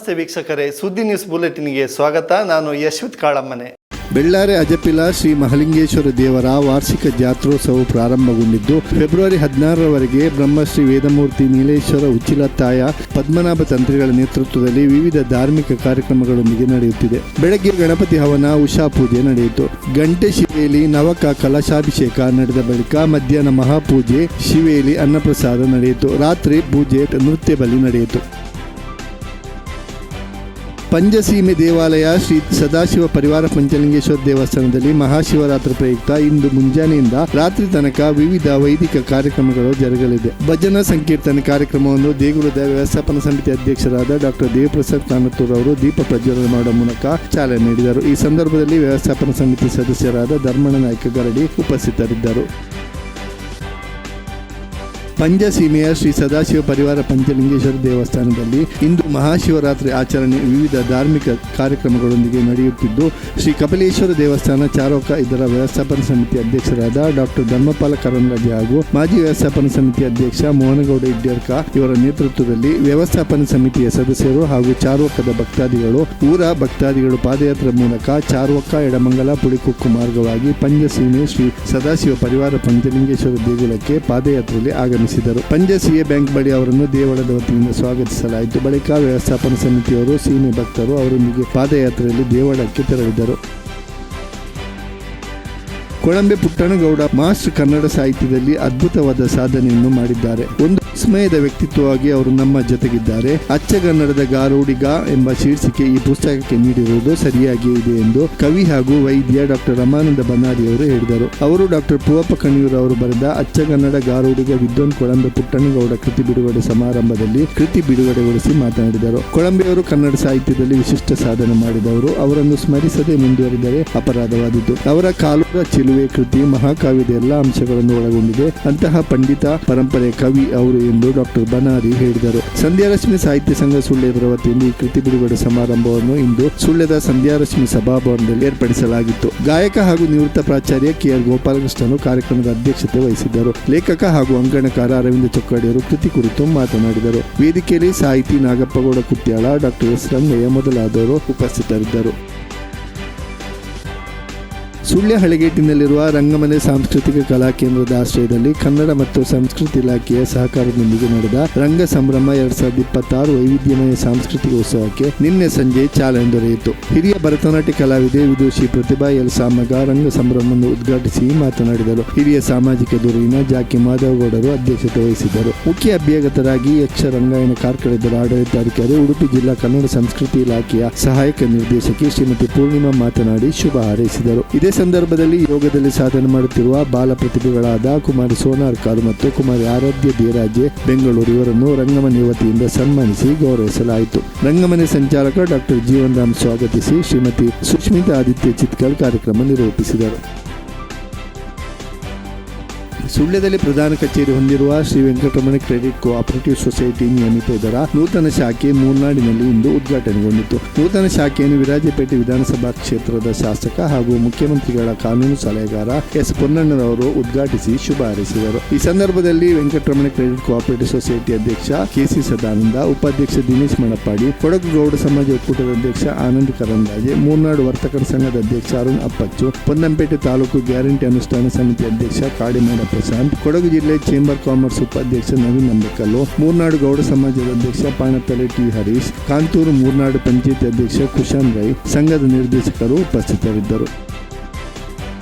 ನಮಸ್ತೆ ವೀಕ್ಷಕರೇ, ಸುದ್ದಿ ನ್ಯೂಸ್ ಬುಲೆಟಿನ್ಗೆ ಸ್ವಾಗತ. ನಾನು ಯಶ್ವಿತ್ ಕಾಳಮ್ಮನೆ. ಬೆಳ್ಳಾರೆ ಅಜಪಿಲ ಶ್ರೀ ಮಹಾಲಿಂಗೇಶ್ವರ ದೇವರ ವಾರ್ಷಿಕ ಜಾತ್ರೋತ್ಸವ ಪ್ರಾರಂಭಗೊಂಡಿದ್ದು ಫೆಬ್ರವರಿ 16ರವರೆಗೆ ಬ್ರಹ್ಮಶ್ರೀ ವೇದಮೂರ್ತಿ ನೀಲೇಶ್ವರ ಉಚ್ಚಿಲತ್ತಾಯ ಪದ್ಮನಾಭ ತಂತ್ರಿಗಳ ನೇತೃತ್ವದಲ್ಲಿ ವಿವಿಧ ಧಾರ್ಮಿಕ ಕಾರ್ಯಕ್ರಮಗಳೊಂದಿಗೆ ನಡೆಯುತ್ತಿದೆ. ಬೆಳಗ್ಗೆ ಗಣಪತಿ ಹವನ, ಉಷಾ ಪೂಜೆ ನಡೆಯಿತು. ಗಂಟೆ ಶಿವೇಲಿ ನವಕ ಕಲಶಾಭಿಷೇಕ ನಡೆದ ಬಳಿಕ ಮಧ್ಯಾಹ್ನ ಮಹಾಪೂಜೆ, ಶಿವೇಲಿ ಅನ್ನಪ್ರಸಾದ ನಡೆಯಿತು. ರಾತ್ರಿ ಪೂಜೆ, ನೃತ್ಯ ಬಲಿ ನಡೆಯಿತು. ಪಂಚಸೀಮೆ ದೇವಾಲಯ ಶ್ರೀ ಸದಾಶಿವ ಪರಿವಾರ ಪಂಚಲಿಂಗೇಶ್ವರ ದೇವಸ್ಥಾನದಲ್ಲಿ ಮಹಾಶಿವರಾತ್ರಿ ಪ್ರಯುಕ್ತ ಇಂದು ಮುಂಜಾನೆಯಿಂದ ರಾತ್ರಿ ತನಕ ವಿವಿಧ ವೈದಿಕ ಕಾರ್ಯಕ್ರಮಗಳು ಜರುಗಲಿದೆ. ಭಜನಾ ಸಂಕೀರ್ತನೆ ಕಾರ್ಯಕ್ರಮವನ್ನು ದೇಗುಲದ ವ್ಯವಸ್ಥಾಪನಾ ಸಮಿತಿ ಅಧ್ಯಕ್ಷರಾದ ಡಾಕ್ಟರ್ ದೇವಪ್ರಸಾದ್ ಕಾನತ್ತೂರ್ ಅವರು ದೀಪ ಪ್ರಜ್ವಲನೆ ಮಾಡುವ ಮೂಲಕ ಚಾಲನೆ ನೀಡಿದರು. ಈ ಸಂದರ್ಭದಲ್ಲಿ ವ್ಯವಸ್ಥಾಪನಾ ಸಮಿತಿ ಸದಸ್ಯರಾದ ಧರ್ಮಣ್ಣ ನಾಯ್ಕ ಗರಡಿ ಉಪಸ್ಥಿತರಿದ್ದರು. ಪಂಚಸೀಮೆಯ ಶ್ರೀ ಸದಾಶಿವ ಪರಿವಾರ ಪಂಚಲಿಂಗೇಶ್ವರ ದೇವಸ್ಥಾನದಲ್ಲಿ ಇಂದು ಮಹಾಶಿವರಾತ್ರಿ ಆಚರಣೆ ವಿವಿಧ ಧಾರ್ಮಿಕ ಕಾರ್ಯಕ್ರಮಗಳೊಂದಿಗೆ ನಡೆಯುತ್ತಿದ್ದು, ಶ್ರೀ ಕಪಿಲೇಶ್ವರ ದೇವಸ್ಥಾನ ಚಾರೋಕ ಇದರ ವ್ಯವಸ್ಥಾಪನಾ ಸಮಿತಿ ಅಧ್ಯಕ್ಷರಾದ ಡಾಕ್ಟರ್ ಧರ್ಮಪಾಲ ಕರಂದ್ಲಾಜೆ ಹಾಗೂ ಮಾಜಿ ವ್ಯವಸ್ಥಾಪನಾ ಸಮಿತಿ ಅಧ್ಯಕ್ಷ ಮೋಹನಗೌಡ ಇಡ್ಯರ್ಕ ಇವರ ನೇತೃತ್ವದಲ್ಲಿ ವ್ಯವಸ್ಥಾಪನಾ ಸಮಿತಿಯ ಸದಸ್ಯರು ಹಾಗೂ ಚಾರ್ವಕದ ಭಕ್ತಾದಿಗಳು, ಊರ ಭಕ್ತಾದಿಗಳು ಪಾದಯಾತ್ರೆ ಮೂಲಕ ಚಾರ್ವಕ ಎಡಮಂಗಲ ಪುಳಿಕೊಕ್ಕು ಮಾರ್ಗವಾಗಿ ಪಂಚಸೀಮೆ ಶ್ರೀ ಸದಾಶಿವ ಪರಿವಾರ ಪಂಚಲಿಂಗೇಶ್ವರ ದೇಗುಲಕ್ಕೆ ಪಾದಯಾತ್ರೆಯಲ್ಲಿ ಆಗಮಿಸಿದರು. ಪಂಚಸೀಮೆ ಬ್ಯಾಂಕ್ ಬಳಿ ಅವರನ್ನು ದೇವಳದ ವತಿಯಿಂದ ಸ್ವಾಗತಿಸಲಾಯಿತು. ಬಳಿಕ ವ್ಯವಸ್ಥಾಪನಾ ಸಮಿತಿಯವರು ಸೀಮೆ ಭಕ್ತರು ಅವರೊಂದಿಗೆ ಪಾದಯಾತ್ರೆಯಲ್ಲಿ ದೇವಳಕ್ಕೆ ತೆರಳಿದರು. ಕೊಳಂಬೆ ಪುಟ್ಟಣಗೌಡ ಮಾಸ್ಟರ್ ಕನ್ನಡ ಸಾಹಿತ್ಯದಲ್ಲಿ ಅದ್ಭುತವಾದ ಸಾಧನೆಯನ್ನು ಮಾಡಿದ್ದಾರೆ. ಒಂದು ವಿಸ್ಮಯದ ವ್ಯಕ್ತಿತ್ವವಾಗಿ ಅವರು ನಮ್ಮ ಜೊತೆಗಿದ್ದಾರೆ. ಅಚ್ಚಗನ್ನಡದ ಗಾರುಡಿಗ ಎಂಬ ಶೀರ್ಷಿಕೆ ಈ ಪುಸ್ತಕಕ್ಕೆ ನೀಡಿರುವುದು ಸರಿಯಾಗಿಯೇ ಇದೆ ಎಂದು ಕವಿ ಹಾಗೂ ವೈದ್ಯ ಡಾಕ್ಟರ್ ರಮಾನಂದ ಬನ್ನಾರಿ ಅವರು ಹೇಳಿದರು. ಅವರು ಡಾಕ್ಟರ್ ಪೂವಪ್ಪ ಕಣಿಯೂರ್ ಅವರು ಬರೆದ ಅಚ್ಚಗನ್ನಡ ಗಾರುಡಿಗ ವಿದ್ವಾನ್ ಕೊಳಂಬೆ ಪುಟ್ಟಣಗೌಡ ಕೃತಿ ಬಿಡುಗಡೆ ಸಮಾರಂಭದಲ್ಲಿ ಕೃತಿ ಬಿಡುಗಡೆಗೊಳಿಸಿ ಮಾತನಾಡಿದರು. ಕೊಳಂಬೆಯವರು ಕನ್ನಡ ಸಾಹಿತ್ಯದಲ್ಲಿ ವಿಶಿಷ್ಟ ಸಾಧನೆ ಮಾಡಿದವರು. ಅವರನ್ನು ಸ್ಮರಿಸದೆ ಮುಂದುವರಿದರೆ ಅಪರಾಧವಾದೀತು. ಅವರ ಕಾಲೂರ ಚಿಲುವೆ ಕೃತಿ ಮಹಾಕಾವ್ಯದ ಎಲ್ಲ ಅಂಶಗಳನ್ನು ಒಳಗೊಂಡಿದೆ. ಅಂತಹ ಪಂಡಿತ ಪರಂಪರೆ ಕವಿ ಅವರು ಎಂದು ಡಾಕ್ಟರ್ ಬನಾರಿ ಹೇಳಿದರು. ಸಂಧ್ಯಾರಶ್ಮಿ ಸಾಹಿತ್ಯ ಸಂಘ ಸುಳ್ಯದರ ವತಿಯಿಂದ ಈ ಕೃತಿ ಬಿಡುಗಡೆ ಸಮಾರಂಭವನ್ನು ಇಂದು ಸುಳ್ಯದ ಸಂಧ್ಯಾರಶ್ಮಿ ಸಭಾಭವನದಲ್ಲಿ ಏರ್ಪಡಿಸಲಾಗಿತ್ತು. ಗಾಯಕ ಹಾಗೂ ನಿವೃತ್ತ ಪ್ರಾಚಾರ್ಯ KR ಗೋಪಾಲಕೃಷ್ಣನು ಕಾರ್ಯಕ್ರಮದ ಅಧ್ಯಕ್ಷತೆ ವಹಿಸಿದ್ದರು. ಲೇಖಕ ಹಾಗೂ ಅಂಕಣಕಾರ ಅರವಿಂದ ಚೊಕ್ಕಾಡಿಯವರು ಕೃತಿ ಕುರಿತು ಮಾತನಾಡಿದರು. ವೇದಿಕೆಯಲ್ಲಿ ಸಾಹಿತಿ ನಾಗಪ್ಪಗೌಡ ಕುತ್ಯಾಳ, ಡಾಕ್ಟರ್ S ರಂಗಯ್ಯ ಮೊದಲಾದವರು ಉಪಸ್ಥಿತರಿದ್ದರು. ಸುಳ್ಯ ಹಳಗೇಟಿನಲ್ಲಿರುವ ರಂಗಮನೆ ಸಾಂಸ್ಕೃತಿಕ ಕಲಾ ಕೇಂದ್ರದ ಆಶ್ರಯದಲ್ಲಿ ಕನ್ನಡ ಮತ್ತು ಸಂಸ್ಕೃತಿ ಇಲಾಖೆಯ ಸಹಕಾರದೊಂದಿಗೆ ನಡೆದ ರಂಗ ಸಂಭ್ರಮ 2026 ವೈವಿಧ್ಯಮಯ ಸಾಂಸ್ಕೃತಿಕ ಉತ್ಸವಕ್ಕೆ ನಿನ್ನೆ ಸಂಜೆ ಚಾಲನೆ ದೊರೆಯಿತು. ಹಿರಿಯ ಭರತನಾಟ್ಯ ಕಲಾವಿದೆ ವಿದುಷಿ ಪ್ರತಿಭಾ ಎಲ್ ಸಾಮಗ ರಂಗ ಸಂಭ್ರಮವನ್ನು ಉದ್ಘಾಟಿಸಿ ಮಾತನಾಡಿದರು. ಹಿರಿಯ ಸಾಮಾಜಿಕ ಧುರೀಣ ಜಾಕಿ ಮಾಧವಗೌಡರು ಅಧ್ಯಕ್ಷತೆ ವಹಿಸಿದ್ದರು. ಮುಖ್ಯ ಅಭ್ಯಾಗತರಾಗಿ ಯಕ್ಷ ರಂಗಾಯಣ ಕಾರ್ಕಳದ ಆಡಳಿತಾಧಿಕಾರಿ, ಉಡುಪಿ ಜಿಲ್ಲಾ ಕನ್ನಡ ಸಂಸ್ಕೃತಿ ಇಲಾಖೆಯ ಸಹಾಯಕ ನಿರ್ದೇಶಕಿ ಶ್ರೀಮತಿ ಪೂರ್ಣಿಮಾ ಮಾತನಾಡಿ ಶುಭ ಹಾರೈಸಿದರು. ಇದೇ ಸಂದರ್ಭದಲ್ಲಿ ಯೋಗದಲ್ಲಿ ಸಾಧನೆ ಮಾಡುತ್ತಿರುವ ಬಾಲ ಪ್ರತಿಭೆಗಳಾದ ಕುಮಾರಿ ಸೋನಾರ್ಕಾರ್ ಮತ್ತು ಕುಮಾರಿ ಆರಾಧ್ಯ ದೇರಾಜೆ ಬೆಂಗಳೂರು ಇವರನ್ನು ರಂಗಮನೆ ವತಿಯಿಂದ ಸನ್ಮಾನಿಸಿ ಗೌರವಿಸಲಾಯಿತು. ರಂಗಮನೆ ಸಂಚಾಲಕ ಡಾಕ್ಟರ್ ಜೀವನ್ ರಾಮ್ ಸ್ವಾಗತಿಸಿ ಶ್ರೀಮತಿ ಸುಷ್ಮಿತಾ ಆದಿತ್ಯ ಚಿತ್ಕಲ್ ಕಾರ್ಯಕ್ರಮ ನಿರೂಪಿಸಿದರು. ಸುಳ್ಯದಲ್ಲಿ ಪ್ರಧಾನ ಕಚೇರಿ ಹೊಂದಿರುವ Shri Venkataramana credit cooperative society ನಿಯಮಿತ ಇದರ ನೂತನ ಶಾಖೆ ಮೂರ್ನಾಡಿನಲ್ಲಿ ಇಂದು ಉದ್ಘಾಟನೆಗೊಂಡಿತು. ನೂತನ ಶಾಖೆಯನ್ನು ವಿರಾಜಪೇಟೆ ವಿಧಾನಸಭಾ ಕ್ಷೇತ್ರದ ಶಾಸಕ ಹಾಗೂ ಮುಖ್ಯಮಂತ್ರಿಗಳ ಕಾನೂನು ಸಲಹೆಗಾರ S ಪೊನ್ನಣ್ಣರವರು ಉದ್ಘಾಟಿಸಿ ಶುಭ ಹಾರೈಸಿದರು. ಈ ಸಂದರ್ಭದಲ್ಲಿ ವೆಂಕಟರಮಣ ಕ್ರೆಡಿಟ್ ಕೋಆಪರೇಟಿವ್ ಸೊಸೈಟಿ ಅಧ್ಯಕ್ಷ KC ಸದಾನಂದ, ಉಪಾಧ್ಯಕ್ಷ ದಿನೇಶ್ ಮಣಪ್ಪಾಡಿ, ಕೊಡಗು ಗೌಡ ಸಮಾಜ ಒಕ್ಕೂಟದ ಅಧ್ಯಕ್ಷ ಆನಂದ್ ಕರಂದಾಜೆ, ಮೂರ್ನಾಡು ವರ್ತಕರ ಸಂಘದ ಅಧ್ಯಕ್ಷ ಅರುಣ್ ಅಪ್ಪಚ್ಚು, ಪೊನ್ನಂಪೇಟೆ ತಾಲೂಕು ಗ್ಯಾರಂಟಿ ಅನುಷ್ಠಾನ ಸಮಿತಿ ಅಧ್ಯಕ್ಷ ಕಾಡಿಮಾಡ ಪ್ರಶಾಂತ್, ಕೊಡಗು ಜಿಲ್ಲೆ ಚೇಂಬರ್ ಕಾಮರ್ಸ್ ಉಪಾಧ್ಯಕ್ಷ ನವೀನ್ ನಂಬೆಕಲ್ಲು, ಮೂರ್ನಾಡು ಗೌಡ ಸಮಾಜದ ಅಧ್ಯಕ್ಷ ಪಾಣತಲೆ T ಹರೀಶ್, ಕಾಂತೂರು ಮೂರ್ನಾಡು ಪಂಚಾಯತಿ ಅಧ್ಯಕ್ಷ ಕುಶಾನ್ ರೈ, ಸಂಘದ ನಿರ್ದೇಶಕರು ಉಪಸ್ಥಿತರಿದ್ದರು.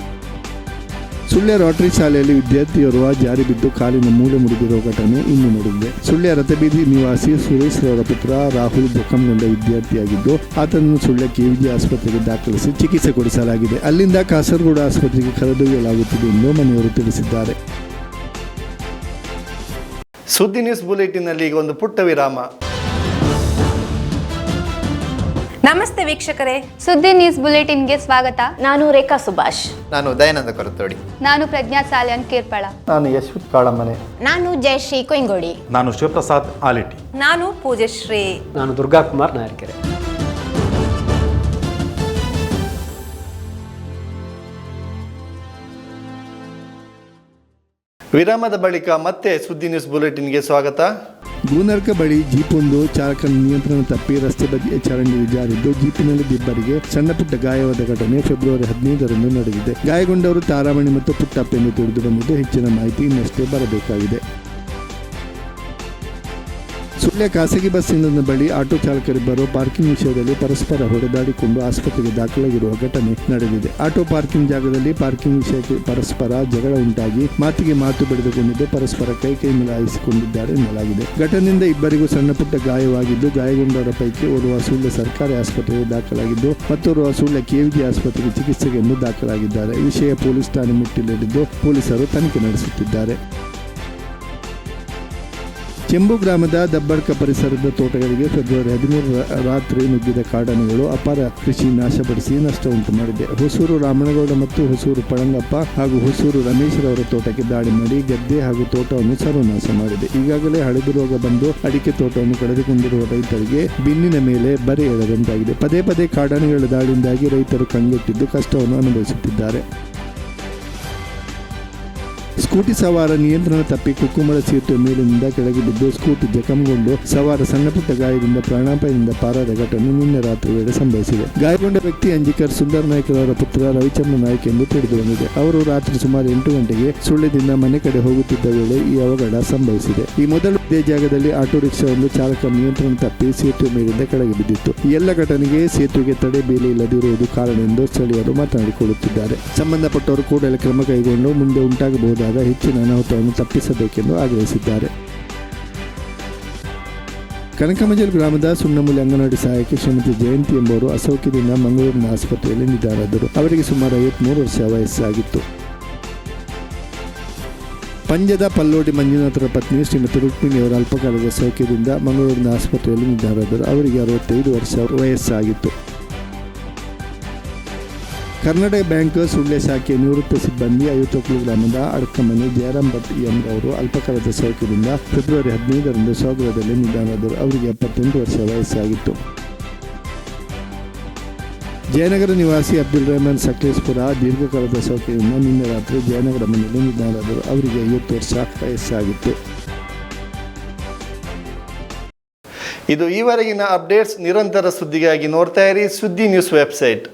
ಸುಳ್ಯ ರೋಟರಿ ಶಾಲೆಯಲ್ಲಿ ವಿದ್ಯಾರ್ಥಿಯೋರ್ವ ಜಾರಿ ಬಿದ್ದು ಕಾಲಿನ ಮೂಳೆ ಮುರಿದಿರುವ ಘಟನೆ ಇಂದು ನಡೆದಿದೆ. ಸುಳ್ಯ ರಥಬೀದಿ ನಿವಾಸಿ ಸುರೇಶ್ ರವರ ಪುತ್ರ ರಾಹುಲ್ ಜಖಂಗೊಂಡ ವಿದ್ಯಾರ್ಥಿಯಾಗಿದ್ದು, ಆತನನ್ನು ಸುಳ್ಯ KVG ಆಸ್ಪತ್ರೆಗೆ ದಾಖಲಿಸಿ ಚಿಕಿತ್ಸೆ ಕೊಡಿಸಲಾಗಿದೆ. ಅಲ್ಲಿಂದ ಕಾಸರಗೋಡು ಆಸ್ಪತ್ರೆಗೆ ಕರೆದೊಯ್ಯಲಾಗುತ್ತಿದೆ ಎಂದು ಮನೆಯವರು ತಿಳಿಸಿದ್ದಾರೆ. ಸುದ್ದಿ ನ್ಯೂಸ್ ಬುಲೆಟಿನ್ನಲ್ಲಿ ಈಗ ಒಂದು ಪುಟ್ಟ ವಿರಾಮ. ನಮಸ್ತೆ ವೀಕ್ಷಕರೇ, ಸುದ್ದಿ ನ್ಯೂಸ್ ಬುಲೆಟಿನ್ಗೆ ಸ್ವಾಗತ. ನಾನು ರೇಖಾ ಸುಭಾಷ್. ನಾನು ದಯಾನಂದ ಕೊರತೋಡಿ. ನಾನು ಪ್ರಜ್ಞಾ ಸಾಲ್ಯಾನ್ ಕೇರ್ಪಳ. ನಾನು ಯಶ್ವಿತ್ ಕಾಳಮ್ಮನೆ. ನಾನು ಜಯಶ್ರೀ ಕೊಯ್ಗೋಡಿ. ನಾನು ಶಿವಪ್ರಸಾದ್ ಆಲಿಟಿ. ನಾನು ಪೂಜಶ್ರೀ. ನಾನು ದುರ್ಗಾಕುಮಾರ್ ನಾಯರ್ಕೆರೆ. ವಿರಾಮದ ಬಳಿಕ ಮತ್ತೆ ಸುದ್ದಿ ನ್ಯೂಸ್ ಬುಲೆಟಿನ್ಗೆ ಸ್ವಾಗತ. ಗೂನರ್ಕ ಬಳಿ ಜೀಪೊಂದು ಚಾಲಕನ ನಿಯಂತ್ರಣ ತಪ್ಪಿ ರಸ್ತೆ ಬದಿಯ ಚರಂಡಿಗೆ ಜಾರಿದ್ದು ಜೀಪಿನಲ್ಲಿ ಇಬ್ಬರಿಗೆ ಸಣ್ಣ ಪುಟ್ಟ ಗಾಯವಾದ ಘಟನೆ ಫೆಬ್ರವರಿ 15ರಂದು ನಡೆದಿದೆ. ಗಾಯಗೊಂಡವರು ತಾರಾಮಣಿ ಮತ್ತು ಪುಟ್ಟಪ್ಪ ಎಂದು ತಿಳಿದು ಬಂದಿದ್ದು ಹೆಚ್ಚಿನ ಮಾಹಿತಿ ಇನ್ನಷ್ಟೇ ಬರಬೇಕಾಗಿದೆ. ಸುಳ್ಯ ಖಾಸಗಿ ಬಸ್ ನಿಲ್ದಾಣದ ಬಳಿ ಆಟೋ ಚಾಲಕರಿಬ್ಬರು ಪಾರ್ಕಿಂಗ್ ವಿಷಯದಲ್ಲಿ ಪರಸ್ಪರ ಹೊಡೆದಾಡಿಕೊಂಡು ಆಸ್ಪತ್ರೆಗೆ ದಾಖಲಾಗಿರುವ ಘಟನೆ ನಡೆದಿದೆ. ಆಟೋ ಪಾರ್ಕಿಂಗ್ ಜಾಗದಲ್ಲಿ ಪಾರ್ಕಿಂಗ್ ವಿಷಯಕ್ಕೆ ಪರಸ್ಪರ ಜಗಳ ಉಂಟಾಗಿ ಮಾತಿಗೆ ಮಾತು ಬೆಳೆದುಕೊಂಡಿದ್ದು ಪರಸ್ಪರ ಕೈ ಮಿಲಾಯಿಸಿಕೊಂಡಿದ್ದಾರೆ ಎನ್ನಲಾಗಿದೆ. ಘಟನೆಯಿಂದ ಇಬ್ಬರಿಗೂ ಸಣ್ಣ ಪುಟ್ಟ ಗಾಯವಾಗಿದ್ದು ಗಾಯಗೊಂಡವರ ಪೈಕಿ ಓರ್ವ ಸುಳ್ಯ ಸರ್ಕಾರಿ ಆಸ್ಪತ್ರೆಗೆ ದಾಖಲಾಗಿದ್ದು ಮತ್ತೋರ್ವ ಸುಳ್ಯ ಕೆವಿಜಿ ಆಸ್ಪತ್ರೆಗೆ ಚಿಕಿತ್ಸೆಗೆಂದು ದಾಖಲಾಗಿದ್ದಾರೆ. ವಿಷಯ ಪೊಲೀಸ್ ಠಾಣೆ ಮೆಟ್ಟಿಲೇರಿದ್ದು ಪೊಲೀಸರು ತನಿಖೆ ನಡೆಸುತ್ತಿದ್ದಾರೆ. ಚೆಂಬು ಗ್ರಾಮದ ದಬ್ಬಡ್ಕ ಪರಿಸರದ ತೋಟಗಳಿಗೆ ಫೆಬ್ರವರಿ 13 ರಾತ್ರಿ ನುಗ್ಗಿದ ಕಾಡಾನೆಗಳು ಅಪಾರ ಕೃಷಿ ನಾಶಪಡಿಸಿ ನಷ್ಟ ಉಂಟು ಮಾಡಿದೆ. ಹೊಸೂರು ರಾಮನಗೌಡ ಮತ್ತು ಹೊಸೂರು ಪಳಂಗಪ್ಪ ಹಾಗೂ ಹೊಸೂರು ರಮೇಶ್ರವರ ತೋಟಕ್ಕೆ ದಾಳಿ ಮಾಡಿ ಗದ್ದೆ ಹಾಗೂ ತೋಟವನ್ನು ಸರ್ವನಾಶ ಮಾಡಿದೆ. ಈಗಾಗಲೇ ಹಳದಿ ರೋಗ ಬಂದು ಅಡಿಕೆ ತೋಟವನ್ನು ಕಳೆದುಕೊಂಡಿರುವ ರೈತರಿಗೆ ಬೆನ್ನಿನ ಮೇಲೆ ಬರೆ ಎಳೆದಂತಾಗಿದೆ. ಪದೇ ಪದೇ ಕಾಡಾನೆಗಳ ದಾಳಿಯಿಂದಾಗಿ ರೈತರು ಕಂಗೆಟ್ಟಿದ್ದು ಕಷ್ಟವನ್ನು ಅನುಭವಿಸುತ್ತಿದ್ದಾರೆ. ಸ್ಕೂಟಿ ಸವಾರ ನಿಯಂತ್ರಣ ತಪ್ಪಿ ಕುಕ್ಕುಮಳ ಸೇತುವೆ ಮೇಲಿನಿಂದ ಕೆಳಗೆ ಬಿದ್ದು ಸ್ಕೂಟಿ ಜಖಂಗೊಂಡು ಸವಾರ ಸಣ್ಣಪುಟ್ಟ ಗಾಯದಿಂದ ಪ್ರಾಣಾಪಾಯದಿಂದ ಪಾರಾದ ಘಟನೆ ನಿನ್ನೆ ರಾತ್ರಿ ವೇಳೆ ಸಂಭವಿಸಿದೆ. ಗಾಯಗೊಂಡ ವ್ಯಕ್ತಿ ಅಂಜಿಕರ್ ಸುಂದರ್ ನಾಯ್ಕ ಅವರ ಪುತ್ರ ರವಿಚಂದ್ರ ನಾಯ್ಕ ಎಂದು ತಿಳಿದು ಬಂದಿದೆ. ಅವರು ರಾತ್ರಿ ಸುಮಾರು 8 ಗಂಟೆಗೆ ಸುಳ್ಯದಿಂದ ಮನೆ ಕಡೆ ಹೋಗುತ್ತಿದ್ದ ವೇಳೆ ಈ ಅವಘಡ ಸಂಭವಿಸಿದೆ. ಈ ಮೊದಲು ಇದೇ ಜಾಗದಲ್ಲಿ ಆಟೋ ರಿಕ್ಷಾವೊಂದು ಚಾಲಕ ನಿಯಂತ್ರಣ ತಪ್ಪಿ ಸೇತುವೆ ಮೇಲಿಂದ ಕೆಳಗೆ ಬಿದ್ದಿತ್ತು. ಈ ಎಲ್ಲ ಘಟನೆಗೆ ಸೇತುವೆಗೆ ತಡೆ ಬೇಲಿ ಇಲ್ಲದಿರುವುದು ಕಾರಣ ಎಂದು ಸ್ಥಳೀಯರು ಮಾತನಾಡಿಕೊಳ್ಳುತ್ತಿದ್ದಾರೆ. ಸಂಬಂಧಪಟ್ಟವರು ಕೂಡಲೇ ಕ್ರಮ ಕೈಗೊಂಡು ಮುಂದೆ ಉಂಟಾಗಬಹುದಾದ ಹೆಚ್ಚಿನ ಅನಾಹುತವನ್ನು ತಪ್ಪಿಸಬೇಕೆಂದು ಆಗ್ರಹಿಸಿದ್ದಾರೆ. ಕನಕಮಜಲ್ ಗ್ರಾಮದ ಸುಣ್ಣಮೂಲೆ ಅಂಗನವಾಡಿ ಸಹಾಯಕಿ ಶ್ರೀಮತಿ ಜಯಂತಿ ಎಂಬುವರು ಅಸೌಖ್ಯದಿಂದ ಮಂಗಳೂರಿನ ಆಸ್ಪತ್ರೆಯಲ್ಲಿ ನಿಧನರಾದರು. ಅವರಿಗೆ ಸುಮಾರು 53 ವರ್ಷ ವಯಸ್ಸಾಗಿತ್ತು. ಪಂಜದ ಪಲ್ಲೋಡಿ ಮಂಜುನಾಥರ ಪತ್ನಿ ಶ್ರೀಮತಿ ರುಕ್ಮಿಣಿಯವರು ಅಲ್ಪಕಾಲದ ಸೌಖ್ಯದಿಂದ ಮಂಗಳೂರಿನ ಆಸ್ಪತ್ರೆಯಲ್ಲಿ ನಿಧನರಾದರು. ಅವರಿಗೆ 65 ವರ್ಷ ವಯಸ್ಸಾಗಿತ್ತು. ಕರ್ನಾಟಕ ಬ್ಯಾಂಕ್ ಸುಳ್ಯ ಶಾಖೆಯ ನಿವೃತ್ತ ಸಿಬ್ಬಂದಿ 50 ಗ್ರಾಮದ ಅಡಕಮನೆ ಜಯರಾಮ್ ಭಟ್ ಎಂಬುವರು ಅಲ್ಪಕಾಲದ ಸೌಖ್ಯದಿಂದ ಫೆಬ್ರವರಿ 15ರಂದು ಸ್ವಗೃಹದಲ್ಲಿ ನಿಧನರಾದರು. ಅವರಿಗೆ 78 ವರ್ಷ ವಯಸ್ಸಾಗಿತ್ತು. ಜಯನಗರ ನಿವಾಸಿ ಅಬ್ದುಲ್ ರೆಹಮಾನ್ ಸಕಲೇಶ್ಪುರ ದೀರ್ಘಕಾಲದ ಸೌಖ್ಯದಿಂದ ನಿನ್ನೆ ರಾತ್ರಿ ಜಯನಗರ ಮನೆಯಲ್ಲಿ ನಿಧನರಾದರು. ಅವರಿಗೆ 50 ವರ್ಷ ವಯಸ್ಸಾಗಿತ್ತು. ಇದು ಈವರೆಗಿನ ಅಪ್ಡೇಟ್ಸ್. ನಿರಂತರ ಸುದ್ದಿಗಾಗಿ ನೋಡ್ತಾ ಇರಿ ಸುದ್ದಿ ನ್ಯೂಸ್ ವೆಬ್ಸೈಟ್.